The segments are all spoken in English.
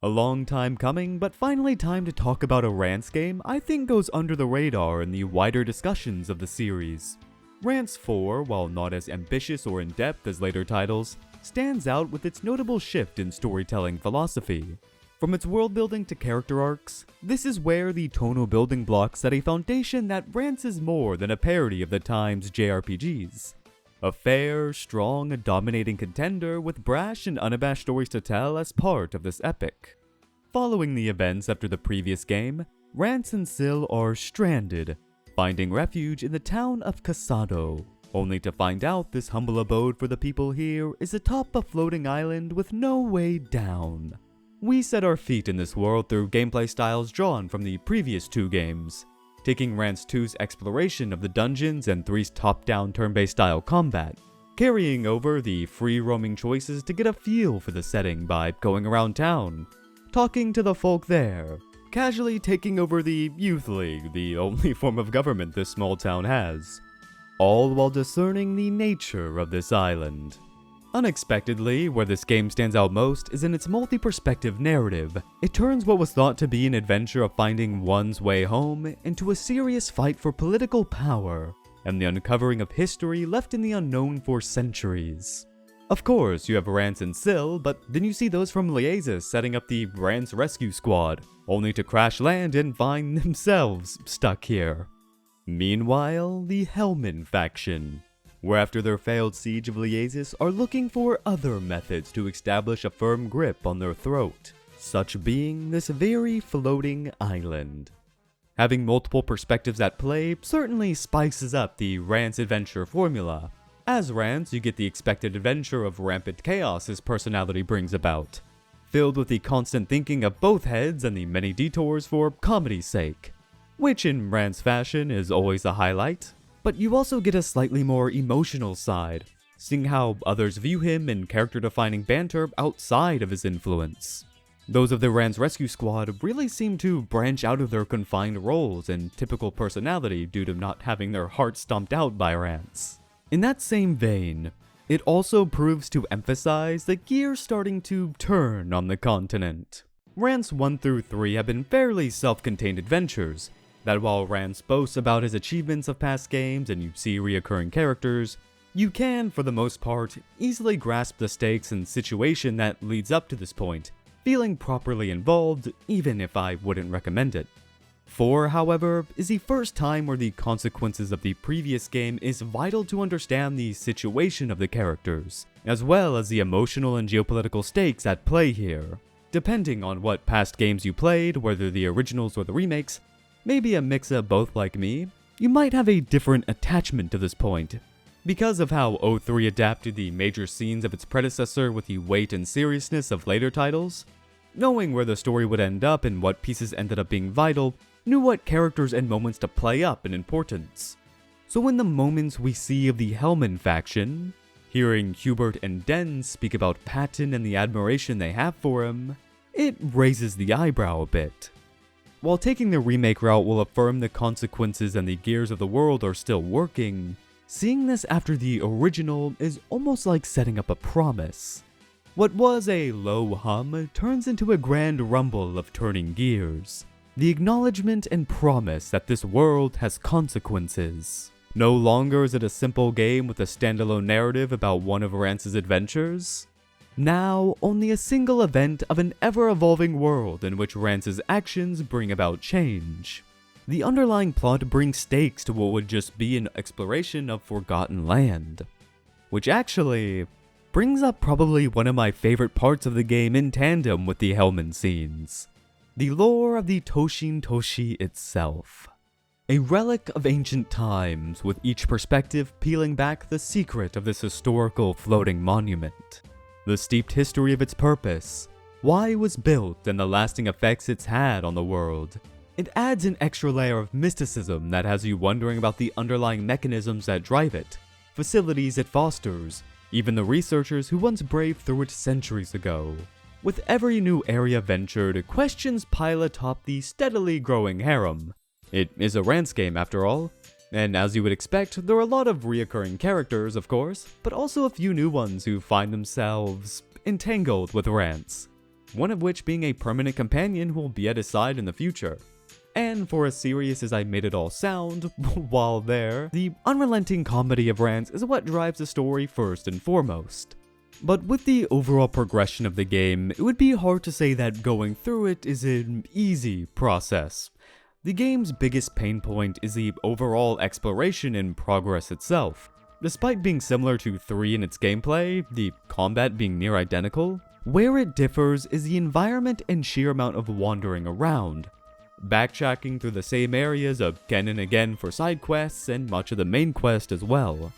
A long time coming, but finally time to talk about a Rance game I think goes under the radar in the wider discussions of the series. Rance 4, while not as ambitious or in-depth as later titles, stands out with its notable shift in storytelling philosophy. From its world-building to character arcs, this is where the tonal building blocks set a foundation that Rance is more than a parody of the time's JRPGs. A fair, strong, dominating contender with brash and unabashed stories to tell as part of this epic. Following the events after the previous game, Rance and Syl are stranded, finding refuge in the town of Casado, only to find out this humble abode for the people here is atop a floating island with no way down. We set our feet in this world through gameplay styles drawn from the previous two games, taking Rance 2's exploration of the dungeons and 3's top-down turn-based style combat, carrying over the free-roaming choices to get a feel for the setting by going around town, talking to the folk there, casually taking over the Youth League, the only form of government this small town has, all while discerning the nature of this island. Unexpectedly, where this game stands out most is in its multi-perspective narrative. It turns what was thought to be an adventure of finding one's way home into a serious fight for political power, and the uncovering of history left in the unknown for centuries. Of course, you have Rance and Syl, but then you see those from Liasis setting up the Rance Rescue Squad, only to crash land and find themselves stuck here. Meanwhile, the Hellman faction, where after their failed siege of Liasis are looking for other methods to establish a firm grip on their throat, such being this very floating island. Having multiple perspectives at play certainly spices up the Rance adventure formula. As Rance, you get the expected adventure of rampant chaos his personality brings about, filled with the constant thinking of both heads and the many detours for comedy's sake, which in Rance fashion is always a highlight. But you also get a slightly more emotional side, seeing how others view him in character-defining banter outside of his influence. Those of the Rance Rescue Squad really seem to branch out of their confined roles and typical personality due to not having their hearts stomped out by Rance. In that same vein, it also proves to emphasize the gears starting to turn on the continent. Rance 1 through 3 have been fairly self-contained adventures, that while Rance boasts about his achievements of past games and you see reoccurring characters, you can, for the most part, easily grasp the stakes and situation that leads up to this point, feeling properly involved even if I wouldn't recommend it. 4, however, is the first time where the consequences of the previous game is vital to understand the situation of the characters, as well as the emotional and geopolitical stakes at play here. Depending on what past games you played, whether the originals or the remakes, maybe a mix of both like me, you might have a different attachment to this point. Because of how O3 adapted the major scenes of its predecessor with the weight and seriousness of later titles, knowing where the story would end up and what pieces ended up being vital, knew what characters and moments to play up in importance. So in the moments we see of the Hellman faction, hearing Hubert and Den speak about Patton and the admiration they have for him, it raises the eyebrow a bit. While taking the remake route will affirm the consequences and the gears of the world are still working, seeing this after the original is almost like setting up a promise. What was a low hum turns into a grand rumble of turning gears. The acknowledgement and promise that this world has consequences. No longer is it a simple game with a standalone narrative about one of Rance's adventures. Now, only a single event of an ever-evolving world in which Rance's actions bring about change. The underlying plot brings stakes to what would just be an exploration of forgotten land. Which actually brings up probably one of my favorite parts of the game in tandem with the Hellman scenes. The lore of the Toshin Toshi itself. A relic of ancient times, with each perspective peeling back the secret of this historical floating monument. The steeped history of its purpose, why it was built, and the lasting effects it's had on the world. It adds an extra layer of mysticism that has you wondering about the underlying mechanisms that drive it, facilities it fosters, even the researchers who once braved through it centuries ago. With every new area ventured, questions pile atop the steadily growing harem. It is a Rance game after all, and as you would expect, there are a lot of reoccurring characters, of course, but also a few new ones who find themselves entangled with Rance. one of which being a permanent companion who will be at his side in the future. And for as serious as I made it all sound, while there, the unrelenting comedy of Rance is what drives the story first and foremost. But with the overall progression of the game, it would be hard to say that going through it is an easy process. The game's biggest pain point is the overall exploration and progress itself. Despite being similar to 3 in its gameplay, the combat being near identical, where it differs is the environment and sheer amount of wandering around. Backtracking through the same areas again and again for side quests and much of the main quest as well.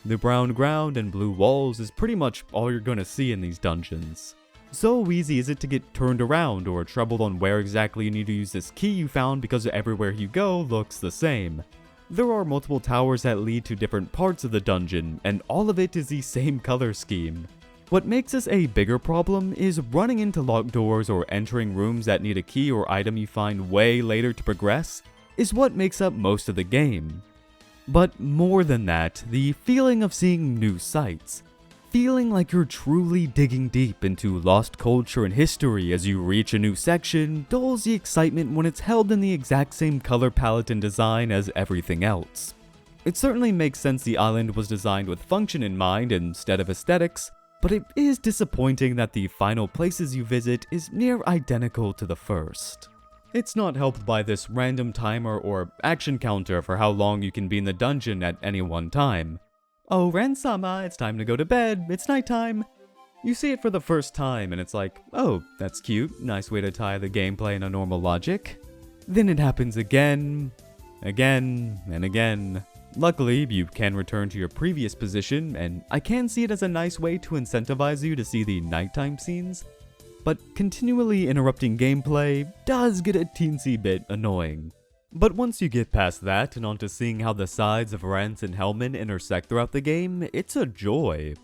The brown ground and blue walls is pretty much all you're gonna see in these dungeons. So easy is it to get turned around or troubled on where exactly you need to use this key you found because everywhere you go looks the same. There are multiple towers that lead to different parts of the dungeon, and all of it is the same color scheme. What makes this a bigger problem is running into locked doors or entering rooms that need a key or item you find way later to progress is what makes up most of the game. But more than that, the feeling of seeing new sights. Feeling like you're truly digging deep into lost culture and history as you reach a new section dulls the excitement when it's held in the exact same color palette and design as everything else. It certainly makes sense the island was designed with function in mind instead of aesthetics, but it is disappointing that the final places you visit is near identical to the first. It's not helped by this random timer or action counter for how long you can be in the dungeon at any one time. Oh, Rance-sama, it's time to go to bed, it's nighttime. You see it for the first time and it's like, oh, that's cute, nice way to tie the gameplay in a normal logic. Then it happens again, and again. Luckily, you can return to your previous position, and I can see it as a nice way to incentivize you to see the nighttime scenes, but continually interrupting gameplay does get a teensy bit annoying. But once you get past that and onto seeing how the sides of Rance and Hellman intersect throughout the game, it's a joy.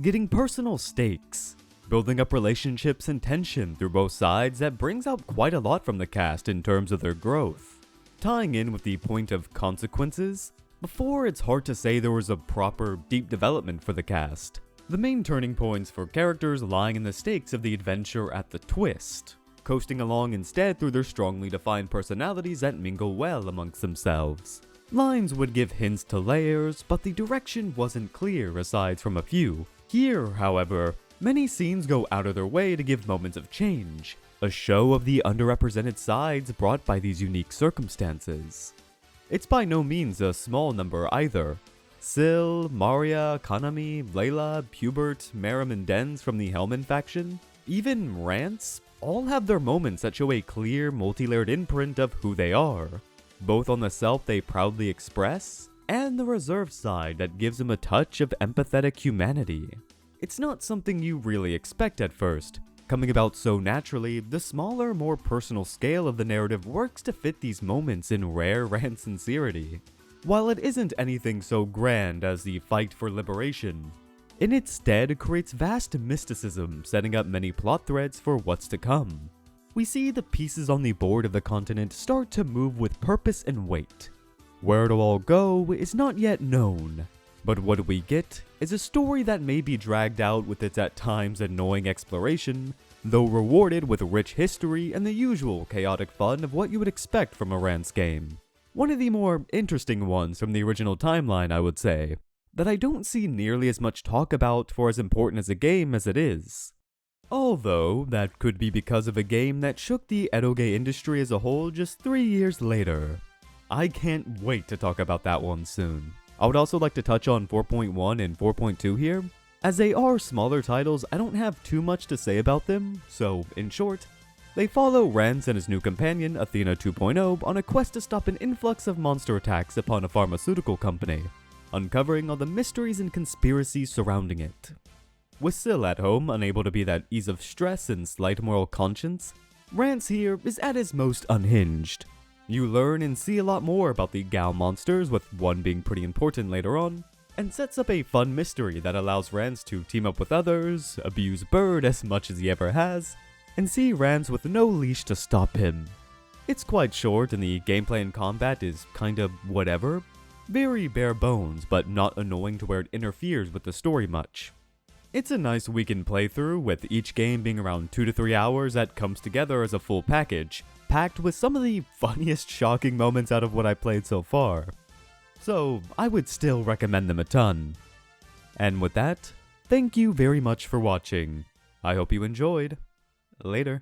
Getting personal stakes, building up relationships and tension through both sides that brings out quite a lot from the cast in terms of their growth. Tying in with the point of consequences, before it's hard to say there was a proper deep development for the cast. The main turning points for characters lying in the stakes of the adventure at the twist, coasting along instead through their strongly defined personalities that mingle well amongst themselves. Lines would give hints to layers, but the direction wasn't clear aside from a few. Here, however, many scenes go out of their way to give moments of change, a show of the underrepresented sides brought by these unique circumstances. It's by no means a small number either. Syl, Maria, Kanami, Layla, Hubert, Merim, and Denz from the Hellman faction, even Rance, all have their moments that show a clear, multi-layered imprint of who they are, both on the self they proudly express, and the reserved side that gives them a touch of empathetic humanity. It's not something you really expect at first. Coming about so naturally, the smaller, more personal scale of the narrative works to fit these moments in rare Rance sincerity. While it isn't anything so grand as the fight for liberation, it instead creates vast mysticism, setting up many plot threads for what's to come. We see the pieces on the board of the continent start to move with purpose and weight. Where it'll all go is not yet known, but what we get is a story that may be dragged out with its at times annoying exploration, though rewarded with rich history and the usual chaotic fun of what you would expect from a Rance game. One of the more interesting ones from the original timeline, I would say, that I don't see nearly as much talk about for as important as a game as it is. Although, that could be because of a game that shook the edoge industry as a whole just 3 years later. I can't wait to talk about that one soon. I would also like to touch on 4.1 and 4.2 here. As they are smaller titles, I don't have too much to say about them, so in short, they follow Rance and his new companion, Athena 2.0, on a quest to stop an influx of monster attacks upon a pharmaceutical company, uncovering all the mysteries and conspiracies surrounding it. With Syl at home, unable to be that ease of stress and slight moral conscience, Rance here is at his most unhinged. You learn and see a lot more about the Gal monsters, with one being pretty important later on, and sets up a fun mystery that allows Rance to team up with others, abuse Bird as much as he ever has, and see Rance with no leash to stop him. It's quite short and the gameplay and combat is kinda whatever, very bare bones but not annoying to where it interferes with the story much. It's a nice weekend playthrough, with each game being around 2 to 3 hours that comes together as a full package, packed with some of the funniest shocking moments out of what I played so far. So, I would still recommend them a ton. And with that, thank you very much for watching. I hope you enjoyed. Later.